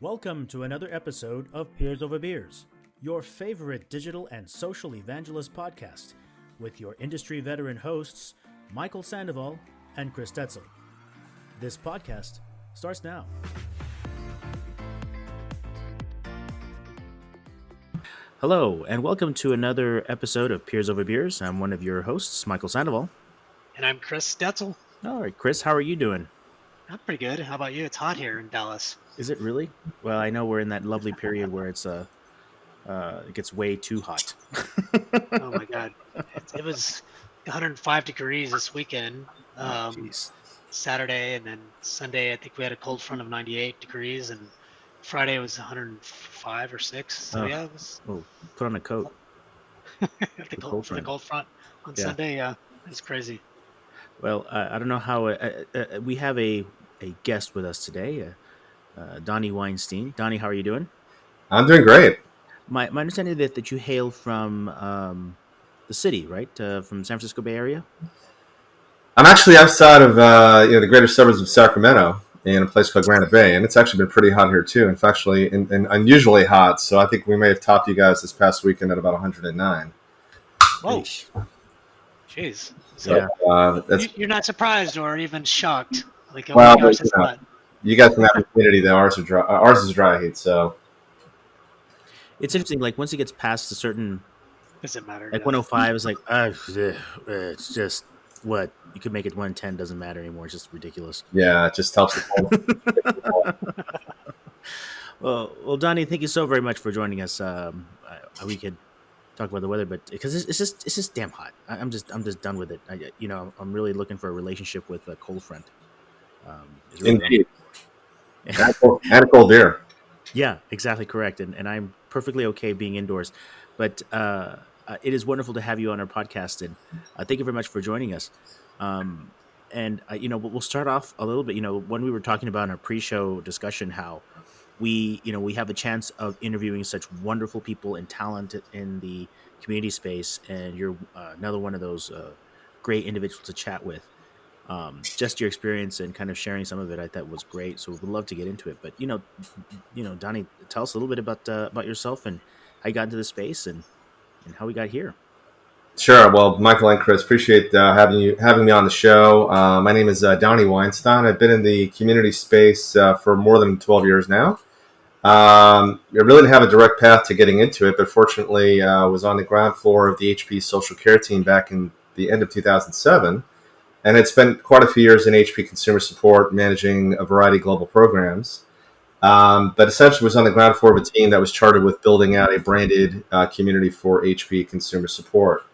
Welcome to another episode of Peers Over Beers, your favorite digital and social evangelist podcast, with your industry veteran hosts, Michael Sandoval and Chris Tetzel. This podcast starts now. Hello, and welcome to another episode of Peers Over Beers. I'm one of your hosts, Michael Sandoval. And I'm Chris Tetzel. All right, Chris, how are you doing? I'm pretty good. How about you? It's hot here in Dallas. Is it really? Well, I know we're in that lovely period where it gets way too hot. Oh my God. It was 105 degrees this weekend. Saturday, and then Sunday, I think we had a cold front of 98 degrees, and Friday was 105 or 6. So yeah, it was. Oh, put on a coat. the cold front on Sunday, yeah, it's crazy. Well, I don't know how we have a guest with us today, Dani Weinstein. Dani, how are you doing? I'm doing great. My understanding is that you hail from the city, right? From San Francisco Bay Area. I'm actually outside of the greater suburbs of Sacramento in a place called Granite Bay, and it's actually been pretty hot here too. In fact, actually, and unusually hot. So I think we may have topped you guys this past weekend at about 109. Whoa. Jeez. So, yeah. You're not surprised or even shocked. Like, well, you guys can have a humidity that ours is dry heat. So it's interesting. Like once it gets past a certain, doesn't matter. Like 105 is like, it's just what you could make it 110 doesn't matter anymore. It's just ridiculous. Yeah, it just helps. Well, Dani, thank you so very much for joining us. We could talk about the weather, but because it's just damn hot. I'm just done with it. I'm really looking for a relationship with a cold front. Really indeed. And a cold beer. Yeah, exactly correct. And I'm perfectly okay being indoors, but it is wonderful to have you on our podcast, and thank you very much for joining us. We'll start off a little bit. When we were talking about in our pre-show discussion, how we have a chance of interviewing such wonderful people and talent in the community space, and you're another one of those great individuals to chat with. Just your experience and kind of sharing some of it, I thought was great. So we'd love to get into it. But Dani, tell us a little bit about yourself and how you got into the space and how we got here. Sure. Well, Michael and Chris, appreciate having me on the show. My name is Dani Weinstein. I've been in the community space for more than 12 years now. I really didn't have a direct path to getting into it, but fortunately I was on the ground floor of the HP social care team back in the end of 2007. And had spent quite a few years in HP consumer support, managing a variety of global programs. But essentially was on the ground floor of a team that was chartered with building out a branded community for HP consumer support.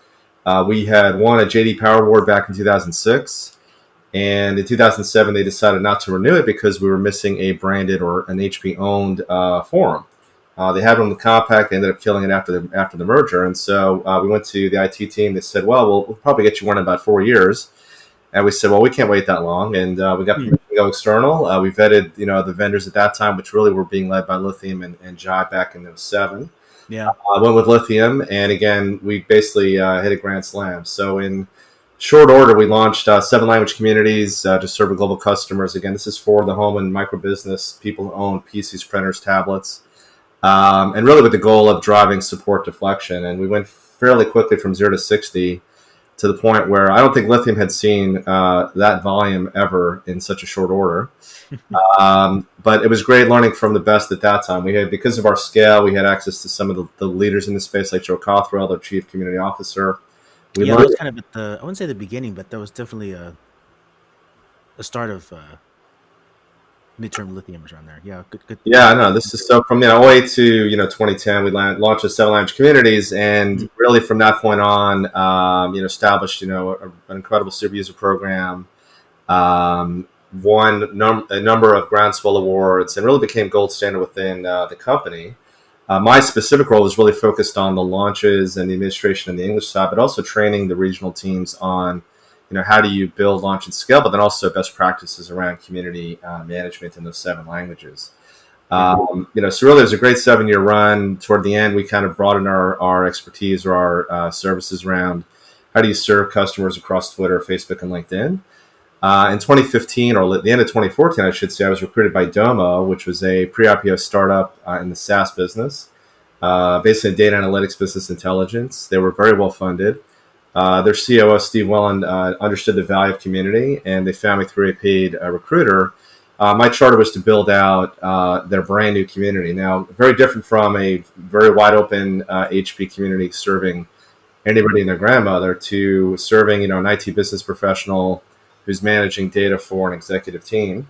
We had won a JD Power Award back in 2006. And in 2007, they decided not to renew it because we were missing a branded or an HP-owned forum. They had one on the compact. They ended up killing it after the merger. And so we went to the IT team. They said, well, we'll probably get you one in about 4 years. And we said, well, we can't wait that long. And we got permission to go external. We vetted, the vendors at that time, which really were being led by Lithium and Jive back in 2007. Yeah. Went with Lithium. And again, we basically hit a grand slam. So in short order, we launched 7 language communities to serve global customers. Again, this is for the home and micro business, people who own PCs, printers, tablets, and really with the goal of driving support deflection. And we went fairly quickly from 0 to 60 to the point where I don't think Lithium had seen that volume ever in such a short order. But it was great learning from the best at that time. We had, because of our scale, we had access to some of the leaders in the space, like Joe Cothrell, their chief community officer. That was kind of at I wouldn't say the beginning, but that was definitely a start of midterm Lithium around there. Yeah, good. Yeah, I know. This is so from 08 to 2010, we launched the 7 language communities, and really from that point on, established an incredible super user program, won a number of groundswell awards, and really became gold standard within the company. My specific role was really focused on the launches and the administration and the English side, but also training the regional teams on how do you build, launch, and scale, but then also best practices around community management in those 7 languages. So really it was a great 7-year run. Toward the end, we kind of broadened our expertise or our services around how do you serve customers across Twitter, Facebook, and LinkedIn. In 2015, or at the end of 2014, I should say, I was recruited by Domo, which was a pre-IPO startup in the SaaS business, basically data analytics, business intelligence. They were very well funded. Their COO, Steve Wellen, understood the value of community, and they found me through a paid recruiter. My charter was to build out their brand new community. Now, very different from a very wide open HP community serving anybody and their grandmother, to serving, an IT business professional who's managing data for an executive team.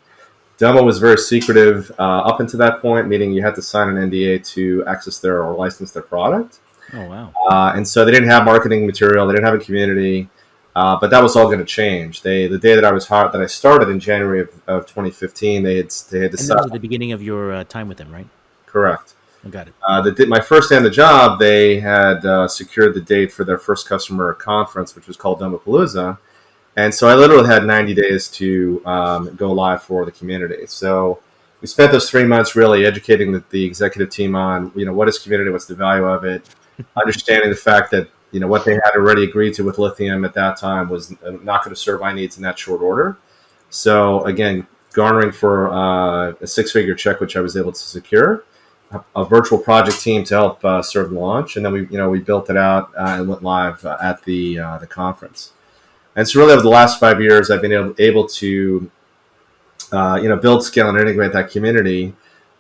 Domo was very secretive up until that point, meaning you had to sign an NDA to access their or license their product. Oh wow. And so they didn't have marketing material, they didn't have a community, but that was all going to change. The day that I was hired, that I started in January of 2015, they had And that was decided. at the beginning of your time with them, right? Correct. I got it. My first day on the job, they had secured the date for their first customer conference, which was called Domopalooza. And so I literally had 90 days to go live for the community. So we spent those 3 months really educating the executive team on, what is community, what's the value of it, understanding the fact that, what they had already agreed to with Lithium at that time was not going to serve my needs in that short order. So again, garnering for a six-figure check, which I was able to secure, a virtual project team to help serve the launch, and then we built it out and went live at the conference. And so really over the last 5 years, I've been able to build, scale, and integrate that community.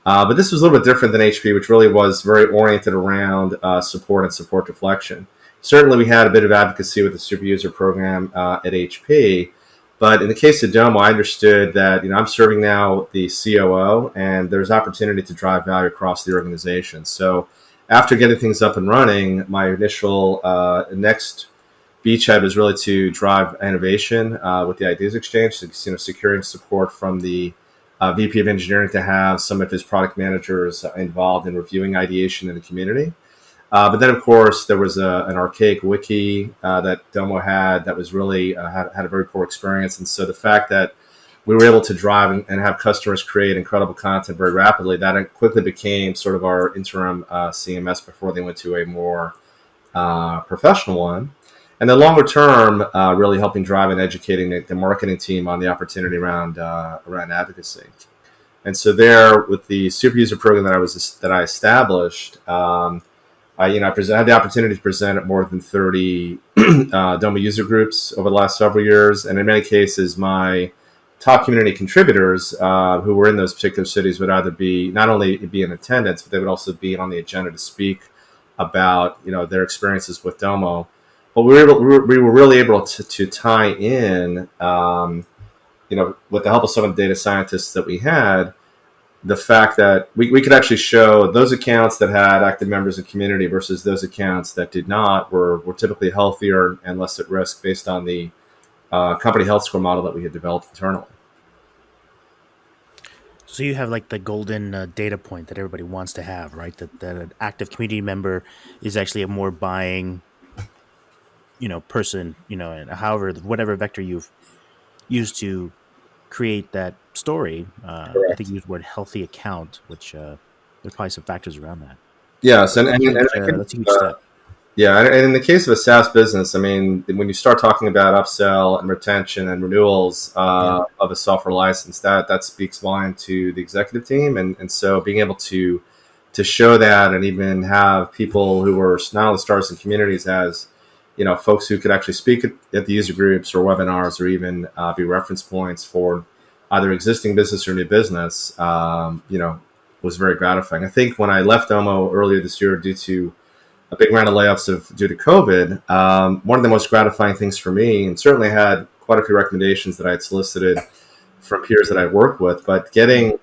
But this was a little bit different than HP, which really was very oriented around support and support deflection. Certainly, we had a bit of advocacy with the super user program at HP. But in the case of Domo, I understood that I'm serving now the COO, and there's opportunity to drive value across the organization. So after getting things up and running, my initial next beachhead was really to drive innovation with the Ideas Exchange, so, securing support from the VP of Engineering to have some of his product managers involved in reviewing ideation in the community. But then, of course, there was an archaic wiki that Domo had that was really had a very poor experience. And so the fact that we were able to drive and have customers create incredible content very rapidly, that quickly became sort of our interim CMS before they went to a more professional one. And then longer term, really helping drive and educating the marketing team on the opportunity around advocacy. And so there, with the super user program that I established, I had the opportunity to present at more than 30 Domo user groups over the last several years, and in many cases, my top community contributors who were in those particular cities would either not only be in attendance, but they would also be on the agenda to speak about their experiences with Domo. But we were really able to tie in, with the help of some of the data scientists that we had, the fact that we could actually show those accounts that had active members of community versus those accounts that did not were typically healthier and less at risk based on the company health score model that we had developed internally. So you have like the golden data point that everybody wants to have, right? That an active community member is actually a more buying, person, and however, whatever vector you've used to create that story. I think Correct. you used the word healthy account, which there's probably some factors around that. Yes, and, That's and, huge. and That's a huge step. yeah, and in the case of a SaaS business, I mean, when you start talking about upsell and retention and renewals Yeah. of a software license, that speaks volume to the executive team, and so being able to show that and even have people who were not only stars in communities as folks who could actually speak at the user groups or webinars or even be reference points for either existing business or new business, was very gratifying. I think when I left Domo earlier this year due to a big round of layoffs due to COVID, one of the most gratifying things for me, and certainly had quite a few recommendations that I had solicited from peers that I worked with, but getting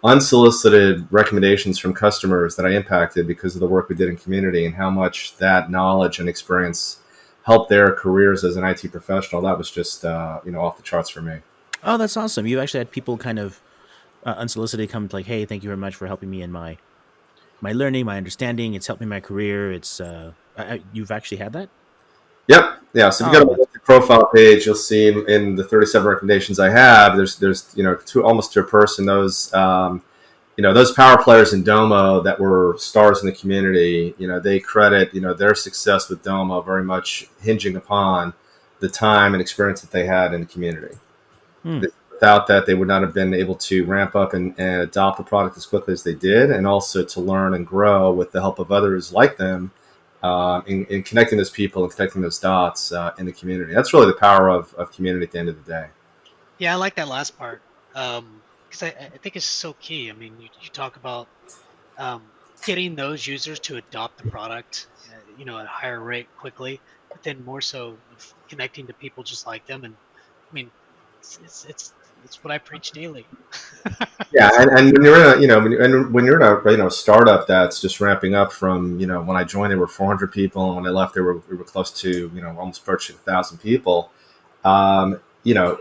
unsolicited recommendations from customers that I impacted because of the work we did in community and how much that knowledge and experience helped their careers as an IT professional, that was just off the charts for me. Oh, that's awesome. You actually had people kind of unsolicited come like, "Hey, thank you very much for helping me in my learning, my understanding. It's helped me in my career." It's you've actually had that. Yep. Yeah. So if you go Oh, to my profile page, you'll see in the 37 recommendations I have, there's almost to a person those power players in Domo that were stars in the community. They credit their success with Domo very much hinging upon the time and experience that they had in the community. Hmm. Without that, they would not have been able to ramp up and adopt the product as quickly as they did, and also to learn and grow with the help of others like them, in connecting those people and connecting those dots in the community. That's really the power of community at the end of the day. Yeah, I like that last part. Because I think it's so key. I mean, you talk about getting those users to adopt the product, at a higher rate quickly, but then more so of connecting to people just like them. And I mean, it's what I preach daily. Yeah, and when you're in a when you're in a startup that's just ramping up from when I joined there were 400 people, and when I left we were close to almost approaching 1,000 people. Um, you know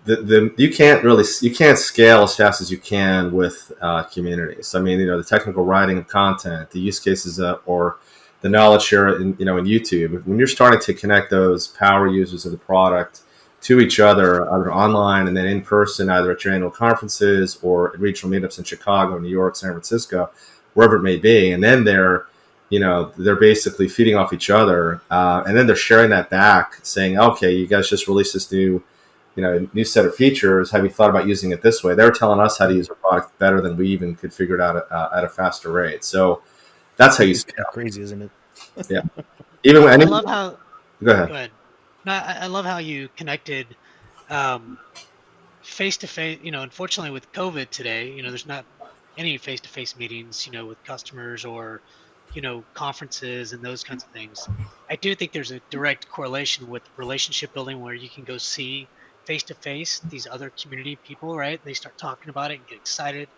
you can't scale as fast as you can with communities. I mean, the technical writing of content, the use cases, or the knowledge share in YouTube. When you're starting to connect those power users of the product to each other, either online and then in person, either at your annual conferences or at regional meetups in Chicago, New York, San Francisco, wherever it may be, and then they're basically feeding off each other, and then they're sharing that back, saying, "Okay, you guys just released this new set of features. Have you thought about using it this way?" They're telling us how to use a product better than we even could figure it out at a faster rate. So that's how you It's kind of scale. crazy, isn't it? Yeah. Even when I love how. go ahead. Go ahead. No, I love how you connected um, face to face. Unfortunately, with COVID today, there's not any face to face meetings, with customers or, conferences and those kinds of things. I do think there's a direct correlation with relationship building where you can go see face to face these other community people, right? They start talking about it and get excited,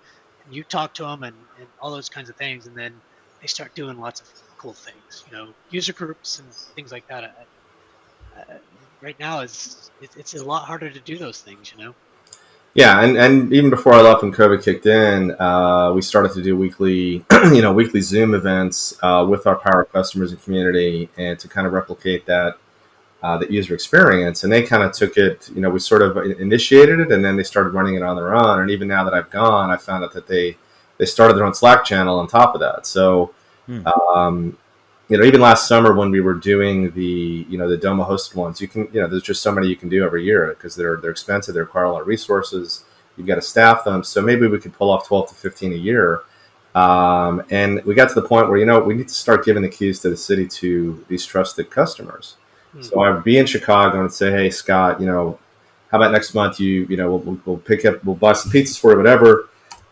and you talk to them and all those kinds of things, and then they start doing lots of cool things, user groups and things like that. Right now, it's a lot harder to do those things. Yeah, and even before I left when COVID kicked in, we started to do weekly, weekly Zoom events with our power customers and community, and to kind of replicate that user experience. And they kind of took it, we sort of initiated it, and then they started running it on their own. And even now that I've gone, I found out that they started their own Slack channel on top of that. So Hmm. um, even last summer when we were doing the Domo hosted ones, you can, there's just so many you can do every year because they're expensive, they require a lot of resources. You've got to staff them, so maybe we could pull off 12 to 15 a year. And we got to the point where we need to start giving the keys to the city to these trusted customers. Hmm. So I'd be in Chicago and say, "Hey, Scott, how about next month? We'll pick up, we'll buy some pizzas for you, whatever."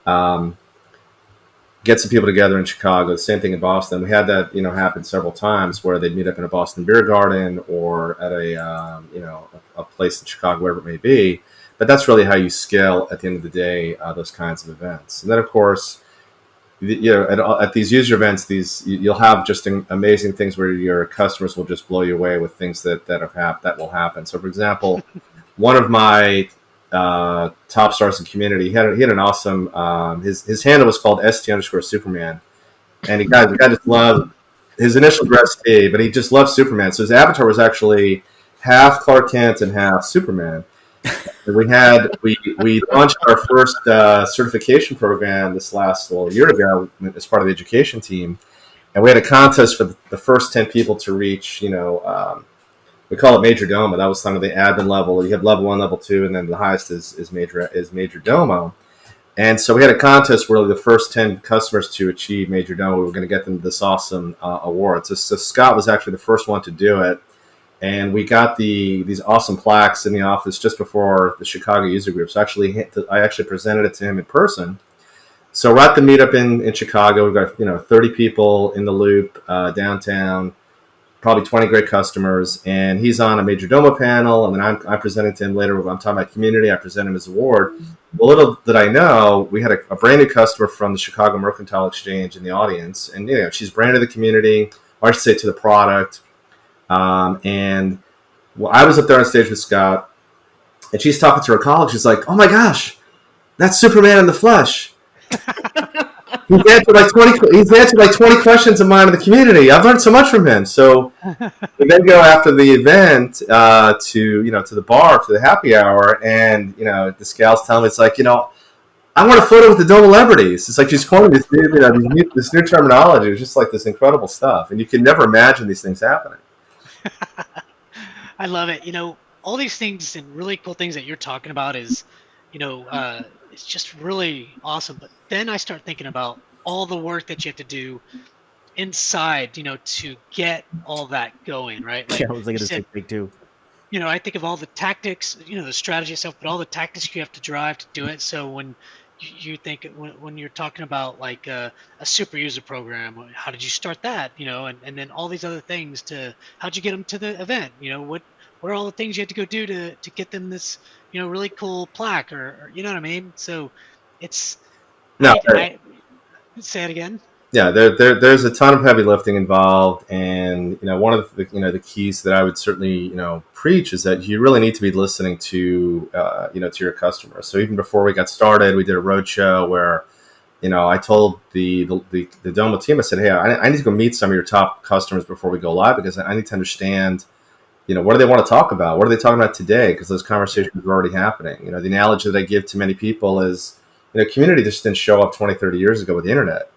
Um, get some people together in Chicago. The same thing in Boston. We had that happen several times where they'd meet up in a Boston beer garden or at a place in Chicago, wherever it may be. But that's really how you scale at the end of the day those kinds of events. And then of course, at these user events, you'll have just amazing things where your customers will just blow you away with things that will happen. So for example, one of my top stars in community. He had an awesome. His handle was called st_Superman, and the guy just loved his initial ST, but he just loved Superman. So his avatar was actually half Clark Kent and half Superman. And we launched our first certification program this last year ago as part of the education team, and we had a contest for the first 10 people to reach we call it Major Domo. That was kind of the admin level. You have level 1, level 2, and then the highest is Major Domo. And so we had a contest where the first 10 customers to achieve Major Domo, we were going to get them this awesome award. So Scott was actually the first one to do it. And we got these awesome plaques in the office just before the Chicago user group. So I actually presented it to him in person. So we're at the meetup in Chicago. We've got 30 people in the loop downtown, probably 20 great customers, and he's on a Major Domo panel, and then I'm presenting to him later. I'm talking about community. I present him his award. Well, little did I know, we had a brand new customer from the Chicago Mercantile Exchange in the audience, and she's brand to the community, or I should say to the product. And well, I was up there on stage with Scott, and she's talking to her colleague. She's like, "Oh my gosh, that's Superman in the flesh." He's answered like 20. He's answered like 20 questions of mine in the community. I've learned so much from him. So we then go after the event to the bar for the happy hour, and this gal's telling me it's like I want a photo with the Domo celebrities. It's like she's quoting this new terminology. It was just like this incredible stuff, and you can never imagine these things happening. I love it. all these things and really cool things that you're talking about is, it's just really awesome. But then I start thinking about all the work that you have to do inside, to get all that going, right? Yeah, Like I was you thinking the same said, thing too. I think of all the tactics, the strategy itself, but all the tactics you have to drive to do it. So when you think when you're talking about like a super user program, how did you start that? And then all these other things to how'd you get them to the event? What are all the things you had to go do to get them this, really cool plaque or you know what I mean? So it's No, I say it again. yeah, there's a ton of heavy lifting involved, and one of the the keys that I would certainly preach is that you really need to be listening to to your customers. So even before we got started, we did a roadshow where I told the Domo team, I said, hey, I need to go meet some of your top customers before we go live because I need to understand what do they want to talk about? What are they talking about today? Because those Yeah. conversations are already happening. The analogy that I give to many people is, community just didn't show up 20, 30 years ago with the internet.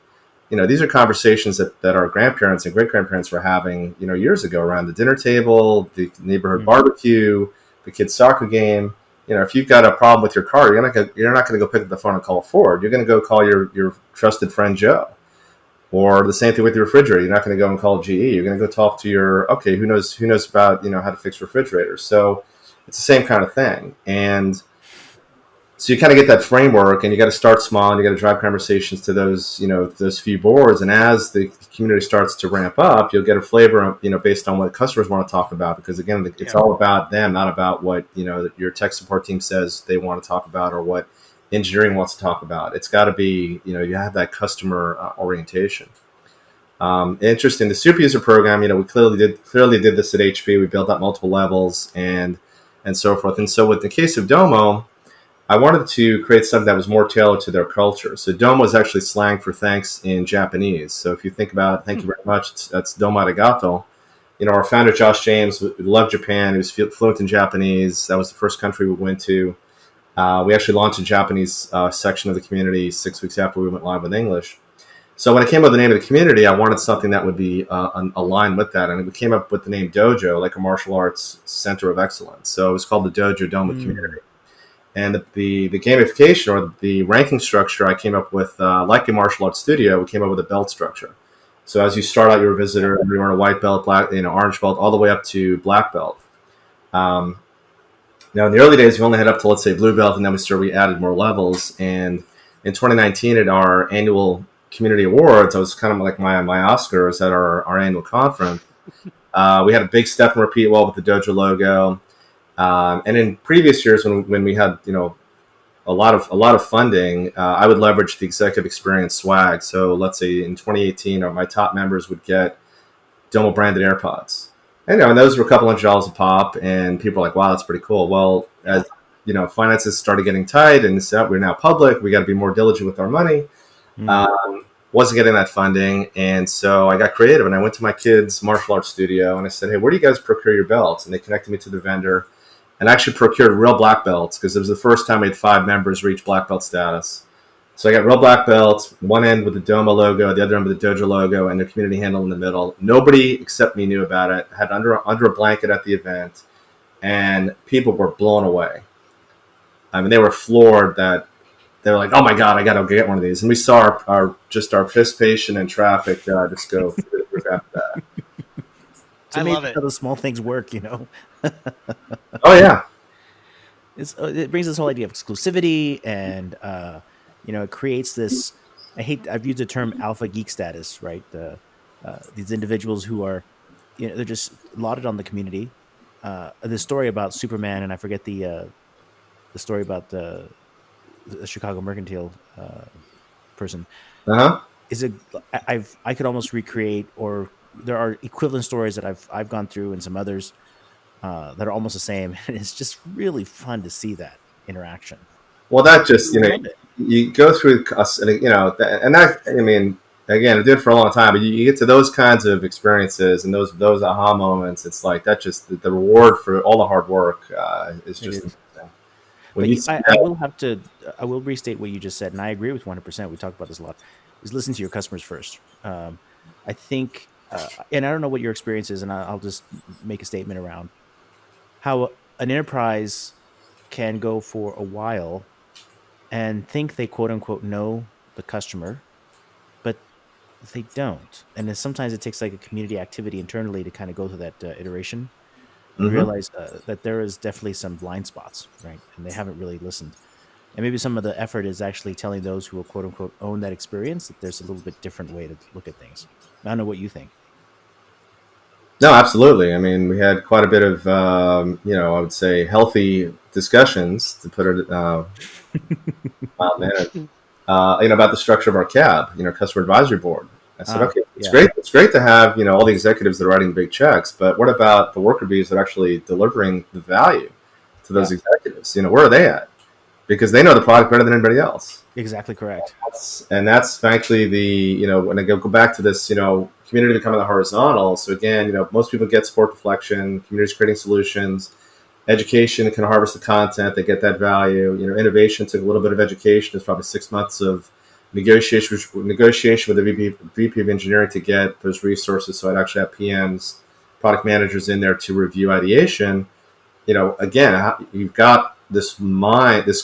These are conversations that our grandparents and great grandparents were having, years ago around the dinner table, the neighborhood Mm. barbecue, the kids' soccer game. If you've got a problem with your car, you're not going to go pick up the phone and call Ford. You're going to go call your trusted friend Joe. Or the same thing with your refrigerator. You're not going to go and call GE. You're going to go talk to your who knows about how to fix refrigerators. So it's the same kind of thing. And so you kind of get that framework, and you got to start small, and you got to drive conversations to those few boards. And as the community starts to ramp up, you'll get a flavor of, based on what customers want to talk about, because again, it's Yeah. all about them, not about what your tech support team says they want to talk about or what engineering wants to talk about. It's got to be, you have that customer orientation. Interesting. The super user program, we clearly did this at HP. We built out multiple levels and so forth. And so with the case of Domo, I wanted to create something that was more tailored to their culture. So Domo is actually slang for thanks in Japanese. So if you think about thank Hmm. you very much, that's Domo arigato. Our founder Josh James loved Japan. He was fluent in Japanese. That was the first country we went to. We actually launched a Japanese section of the community 6 weeks after we went live with English. So when I came up with the name of the community, I wanted something that would be aligned with that, and we came up with the name Dojo, like a martial arts center of excellence. So it was called the Dojo Doma Mm. Community. And the gamification or the ranking structure I came up with, like a martial arts studio, we came up with a belt structure. So as you start out, you're a Yeah. visitor, you earn a white belt, black, orange belt, all the way up to black belt. Um, Now, in the early days, we only had up to, let's say, blue belt, and then we added more levels. And in 2019, at our annual community awards, I was kind of like my Oscars at our annual conference. We had a big step and repeat wall with the Dojo logo. And in previous years, when we had a lot of funding, I would leverage the executive experience swag. So let's say in 2018, my top members would get Domo branded AirPods. And those were a couple $100 a pop, and people were like, "Wow, that's pretty cool." Well, as Yeah. finances started getting tight, and we're now public, we got to be more diligent with our money. Mm. Um, wasn't getting that funding, and so I got creative, and I went to my kids' martial arts studio, and I said, "Hey, where do you guys procure your belts?" And they connected me to the vendor, and actually procured real black belts because it was the first time we had 5 members reach black belt status. So I got real black belts, one end with the Domo logo, the other end with the Dojo logo, and the community handle in the middle. Nobody except me knew about it. Had under a blanket at the event, and people were blown away. I mean, they were floored that they were like, "Oh my god, I got to get one of these." And we saw our participation and traffic just go through the roof after that. It's I love amazing it. how the small things work. Oh yeah, It brings this whole idea of exclusivity, and it creates this. I've used the term alpha geek status, right? These individuals who are, they're just lauded on the community. The story about Superman, and I forget the story about the Chicago Mercantile person uh huh. is a I could almost recreate, or there are equivalent stories that I've gone through, and some others that are almost the same. And it's just really fun to see that interaction. Well, that just People love it. you go through us, and and that I mean, again, I did it for a long time, but you get to those kinds of experiences and those aha moments. It's like that just the reward for all the hard work is It just is. amazing. When But you see I that, will have to, I will restate what you just said, and I agree with 100%. We talked about this a lot. Is listen to your customers first. I think, and I don't know what your experience is, and I'll just make a statement around how. an enterprise can go for a while and think they quote unquote know the customer, but they don't. And then sometimes it takes like a community activity internally to kind of go through that iteration and Hmm. realize that there is definitely some blind spots, right? And they haven't really listened. And maybe some of the effort is actually telling those who will quote unquote own that experience that there's a little bit different way to look at things. I don't know what you think. No, absolutely. I mean, we had quite a bit of, I would say, healthy discussions, to put it mild mannered, about the structure of our CAB, customer advisory board. I said, Ah, okay, it's yeah, great. It's great to have, all the executives that are writing big checks, but what about the worker bees that are actually delivering the value to those yeah, executives? Where are they at? Because they know the product better than anybody else. exactly correct. And that's actually when I go back to this, community becoming the horizontal. So again, most people get support deflection, communities creating solutions, education can harvest the content, they get that value. Innovation took a little bit of education. It's probably 6 months of negotiation with the VP of engineering to get those resources. So I'd actually have PMs, product managers in there to review ideation. Again, you've got this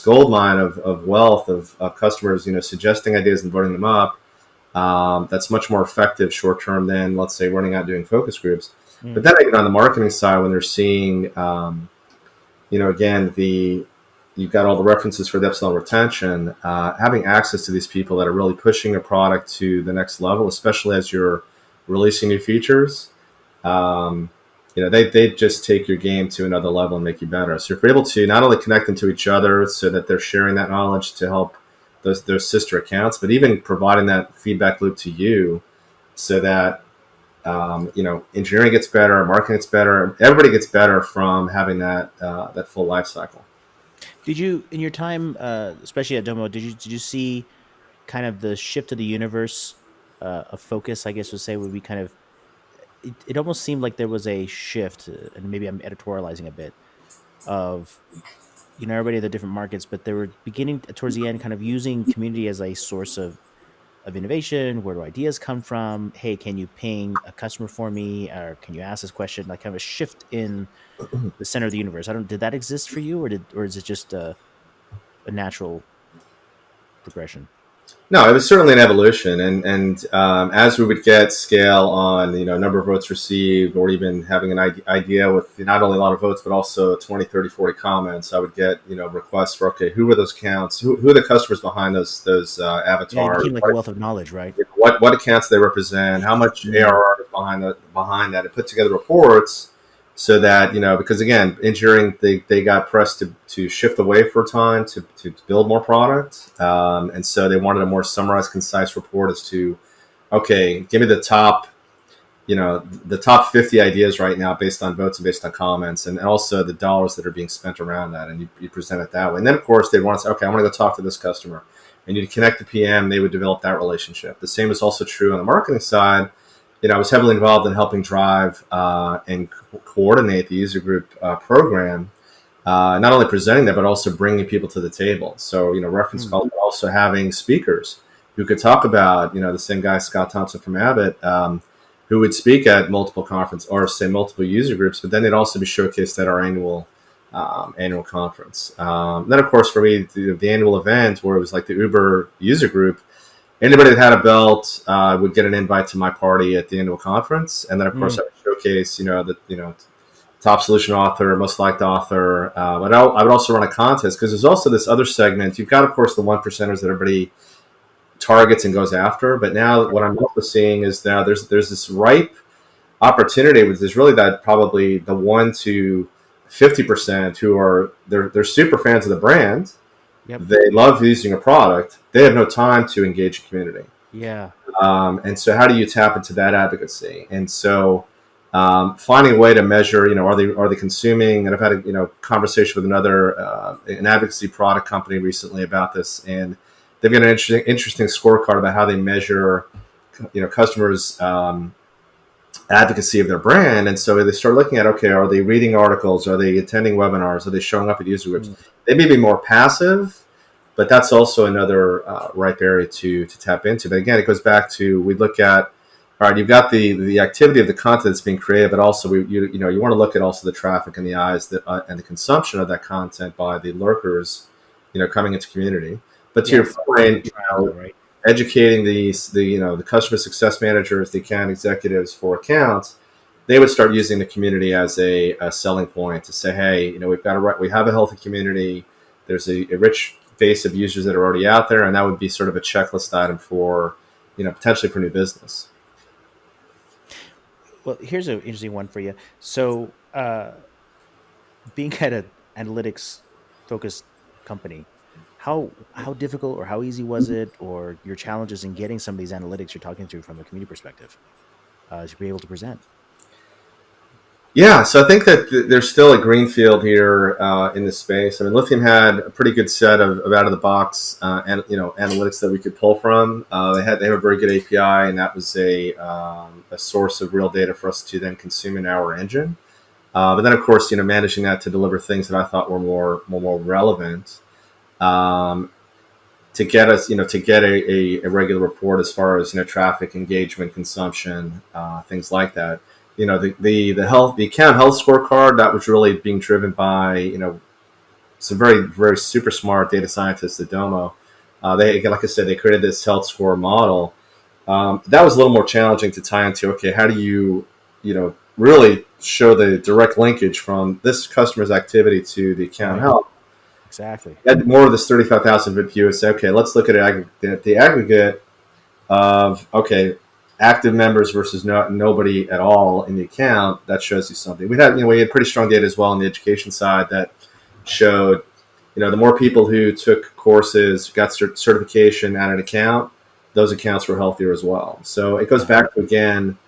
gold mine of wealth of customers, suggesting ideas and voting them up. That's much more effective short term than, let's say, running out doing focus groups. But Mm. then I get on the marketing side when they're seeing, again, you've got all the references for the upsell retention, having access to these people that are really pushing a product to the next level, especially as you're releasing new features. Um, they just take your game to another level and make you better. So if you're able to not only connect them to each other so that they're sharing that knowledge to help those sister accounts, but even providing that feedback loop to you so that engineering gets better, marketing gets better, everybody gets better from having that full life cycle. Did you, in your time, especially at Domo, did you see kind of the shift of the universe of focus? I guess would say would be kind of. It almost seemed like there was a shift, and maybe I'm editorializing a bit of everybody in the different markets, but they were beginning towards the end, kind of using community as a source of innovation. Where do ideas come from? Hey, can you ping a customer for me, or can you ask this question? Like kind of a shift in the center of the universe. I don't. Did that exist for you, or is it just a natural progression? No, it was certainly an evolution, and as we would get scale on number of votes received, or even having an idea with not only a lot of votes but also 20, 30, 40 comments, I would get requests for, okay, who are those accounts, who are the customers behind those Yeah, it avatars, became like a wealth of knowledge, right? what accounts they represent, how much Mm, ARR is behind that, and put together reports so that because again, engineering they got pressed to shift away for a time to build more product, and so they wanted a more summarized, concise report as to, okay, give me the top 50 ideas right now based on votes and based on comments, and also the dollars that are being spent around that, and you present it that way. And then of course they'd want to say, okay, I want to go talk to this customer, and you'd connect the PM, they would develop that relationship. The same is also true on the marketing side. I was heavily involved in helping drive and coordinate the user group program, not only presenting that but also bringing people to the table. So reference mm, calls, but also having speakers who could talk about the same guy, Scott Thompson from Abbott, who would speak at multiple conference or say multiple user groups, but then they'd also be showcased at our annual conference. Then of course for me, the annual event where it was like the Uber user group, anybody that had a belt would get an invite to my party at the annual conference, and then of course mm, I would showcase top solution author, most liked author. But I would also run a contest because there's also this other segment. You've got, of course, the one percenters that everybody targets and goes after. But now what I'm also seeing is now there's this ripe opportunity, which is really that probably the 1 to 50% who are they're super fans of the brand. yep. They love using a product. They have no time to engage the community. Yeah. And so, how do you tap into that advocacy? And so, finding a way to measure, are they consuming? And I've had a conversation with another an advocacy product company recently about this, and they've got an interesting scorecard about how they measure, customers' advocacy of their brand. And so they start looking at, okay, are they reading articles? Are they attending webinars? Are they showing up at user groups? Mm, They may be more passive, but that's also another ripe area to tap into. But again, it goes back to, we look at all right, you've got the activity of the content that's being created, but also you want to look at also the traffic and the eyes that and the consumption of that content by the lurkers, coming into community. But to your Yes, the point, triangle, right? educating the customer success managers, the account executives for accounts, they would start using the community as a selling point to say, hey, we have a healthy community. There's a rich base of users that are already out there, and that would be sort of a checklist item for potentially for new business. Well, here's an interesting one for you. So, being at an analytics focused company, how difficult or how easy was it, or your challenges in getting some of these analytics you're talking to from a community perspective to be able to present? Yeah, so I think that there's still a greenfield here in this space. I mean, Lithium had a pretty good set of out of the box and analytics that we could pull from. They have a very good API, and that was a source of real data for us to then consume in our engine. But then, of course, managing that to deliver things that I thought were more relevant. Um, to get us, to get a regular report as far as traffic, engagement, consumption, things like that. The account health scorecard that was really being driven by some very very super smart data scientists at Domo. They, like I said, they created this health score model. That was a little more challenging to tie into. Okay, how do really show the direct linkage from this customer's activity to the account Right. health? Exactly. Add more of this 35,000 view and say, okay, let's look at the aggregate of, okay, active members versus nobody at all in the account. That shows you something. We had pretty strong data as well on the education side that showed, the more people who took courses, got certification at an account, those accounts were healthier as well. So it goes Uh-huh. back to, again,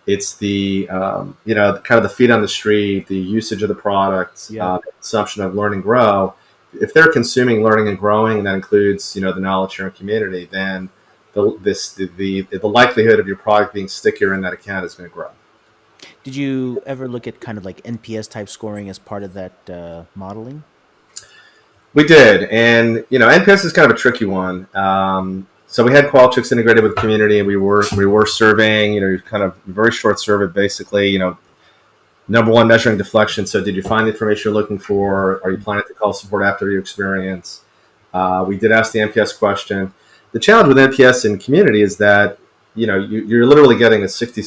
it's the kind of the feet on the street, the usage of the product, Yep. consumption of learn and grow. If they're consuming learning and growing, and that includes the knowledge sharing community, then the likelihood of your product being stickier in that account is going to grow. Did you ever look at kind of like NPS type scoring as part of that modeling? We did, and NPS is kind of a tricky one. So we had Qualtrics integrated with the community, and we were surveying, kind of very short survey, basically, number one, measuring deflection. So did you find the information you're looking for? Are you planning to call support after your experience? We did ask the NPS question. The challenge with NPS in community is that you're literally getting a 60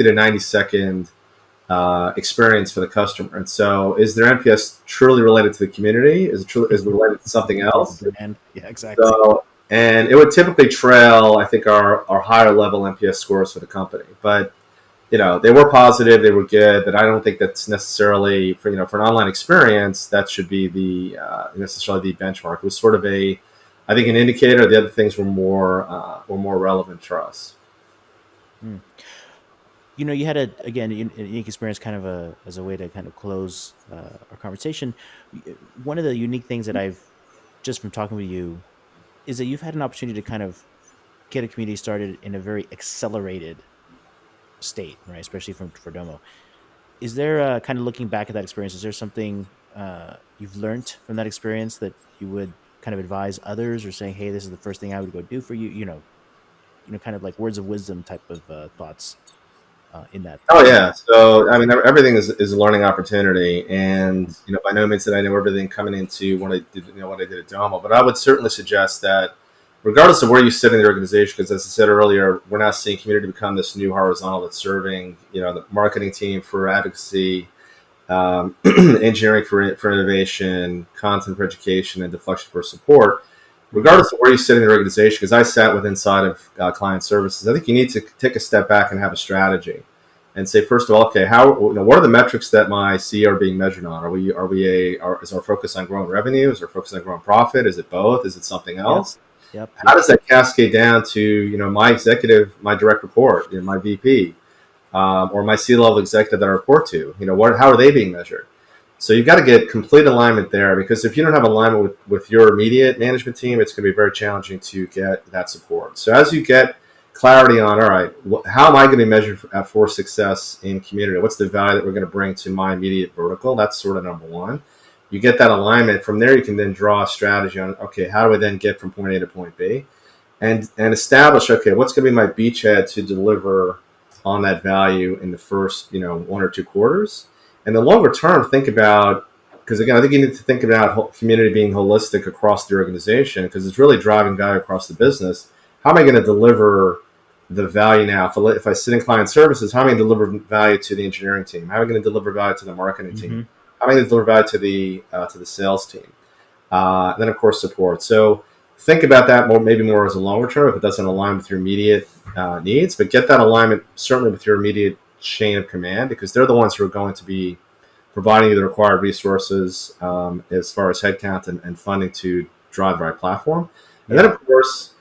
to 90 second experience for the customer. And so, is their NPS truly related to the community? Is it related to something Related to else? the brand? Yeah, exactly. So, and it would typically trail, I think, our higher level NPS scores for the company. But they were positive, they were good, but I don't think that's necessarily for an online experience that should be the necessarily the benchmark. It was sort of I think, an indicator. The other things were more relevant for us. Hmm. You had again a unique experience, kind of as a way to kind of close our conversation. One of the unique things that I've just from talking with you is that you've had an opportunity to kind of get a community started in a very accelerated state, right? Especially for Domo. Is there kind of looking back at that experience? Is there something you've learned from that experience that you would kind of advise others, or saying, "Hey, this is the first thing I would go do for you"? Kind of like words of wisdom type of thoughts in that Oh in yeah. that So I space. mean, everything is a learning opportunity, and by no means did I know everything coming into what I did at Domo. But I would certainly suggest that, regardless of where you sit in the organization, because as I said earlier, we're now seeing community become this new horizontal that's serving the marketing team for advocacy, engineering for innovation, content for education, and deflection for support. Mm-hmm. Regardless of where you sit in the organization, because I sat with inside of client services, I think you need to take a step back and have a strategy, and say, first of all, okay, what are the metrics that my CEO are being measured on? Is our focus on growing revenue? Is our focus on growing profit? Is it both? Is it something Yep. else? Yep. How Yep. does that cascade down to my executive, my direct report, my VP, or my C-level executive that I report to? How are they being measured? So you've got to get complete alignment there, because if you don't have alignment with your immediate management team, it's going to be very challenging to get that support. So as you get clarity on, all right, how am I going to be measured for success in community? What's the value that we're going to bring to my immediate vertical? That's sort of number one. You get that alignment. From there, you can then draw a strategy on, okay, how do I then get from point A to point B? And establish, okay, what's going to be my beachhead to deliver on that value in the first, 1 or 2 quarters. And the longer term, think about, because again, I think you need to think about community being holistic across the organization because it's really driving value across the business. How am I going to deliver the value now? If I sit in client services, how am I going to deliver value to the engineering team? How am I going to deliver value to the marketing team? Mm-hmm. How am I going to deliver value to the sales team? And then of course support. So think about that maybe more as a longer term if it doesn't align with your immediate needs, but get that alignment certainly with your immediate chain of command because they're the ones who are going to be providing you the required resources as far as headcount and funding to drive the right platform. And then Yeah. of course,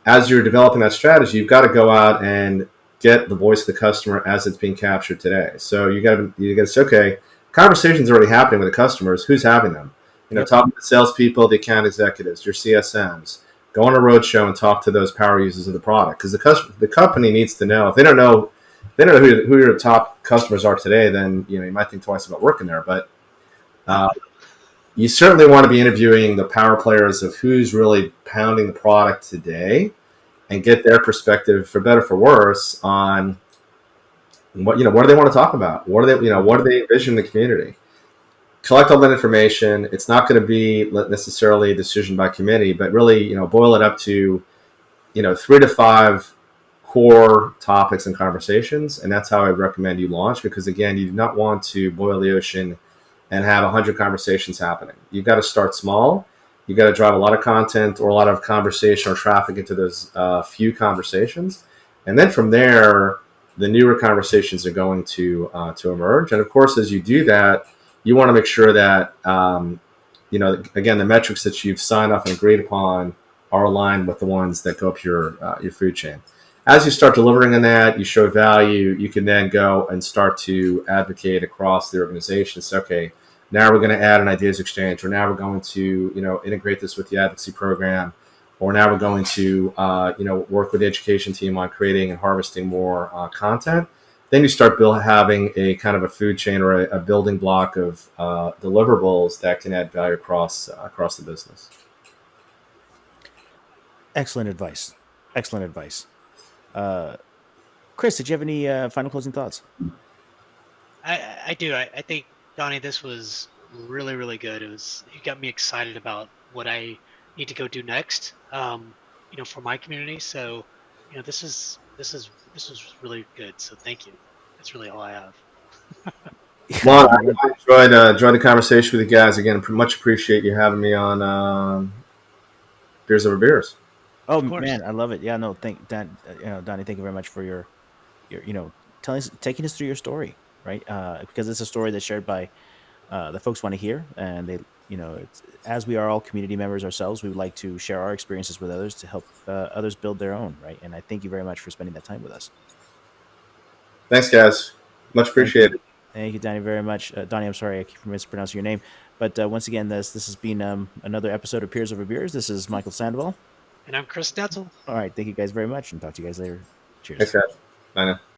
as you're developing that strategy, you've got to go out and get the voice of the customer as it's being captured today. So you got to say, okay, conversations are already happening with the customers. Who's having them? Yep. Talking to salespeople, the account executives, your CSMs. Go on a roadshow and talk to those power users of the product because the company needs to know. If they don't know who your top customers are today, then you might think twice about working there. But Yeah. uh, you certainly want to be interviewing the power players of who's really pounding the product today and get their perspective, for better for worse, on what do they want to talk about? What do they envision in the community? Collect all that information. It's not going to be necessarily a decision by committee, but really boil it up to 3 to 5 core topics and conversations, and that's how I recommend you launch. Because again, you do not want to boil the ocean and have 100 conversations happening. You've got to start small. You've got to drive a lot of content or a lot of conversation or traffic into those few conversations, and then from there, the newer conversations are going to emerge. And of course, as you do that, you want to make sure that again the metrics that you've signed off and agreed upon are aligned with the ones that go up your food chain. As you start delivering on that, you show value. You can then go and start to advocate across the organization. So, okay, now we're going to add an ideas exchange, or now we're going to integrate this with the advocacy program, or now we're going to work with the education team on creating and harvesting more content. Then you start having a kind of a food chain or a building block of deliverables that can add value across the business. Excellent advice. Excellent advice. Uh, Chris, did you have any final closing thoughts? I do. I think Donnie, this was really really good. You got me excited about what I need to go do next. For my community. So, this is really good. So thank you. That's really all I have. Well, No, I enjoyed the conversation with you guys again. Much appreciate you having me on Beers Over Beers. oh Of course. man, I love it. Yeah, no, thank Dan. Donnie, thank you very much for your telling us, taking us through your story, right? Because it's a story that's shared by the folks want to hear, and they, it's, as we are all community members ourselves, we would like to share our experiences with others to help others build their own, right? And I thank you very much for spending that time with us. Thanks, guys. Much Thank you. appreciated. Thank you, Donnie, very much. Donnie, I'm sorry I keep mispronouncing your name, but once again, this has been another episode of Peers Over Beers. This is Michael Sandwell. And I'm Chris Detzel. All right, thank you guys very much, and talk to you guys later. Cheers. Thanks, guys. Bye now.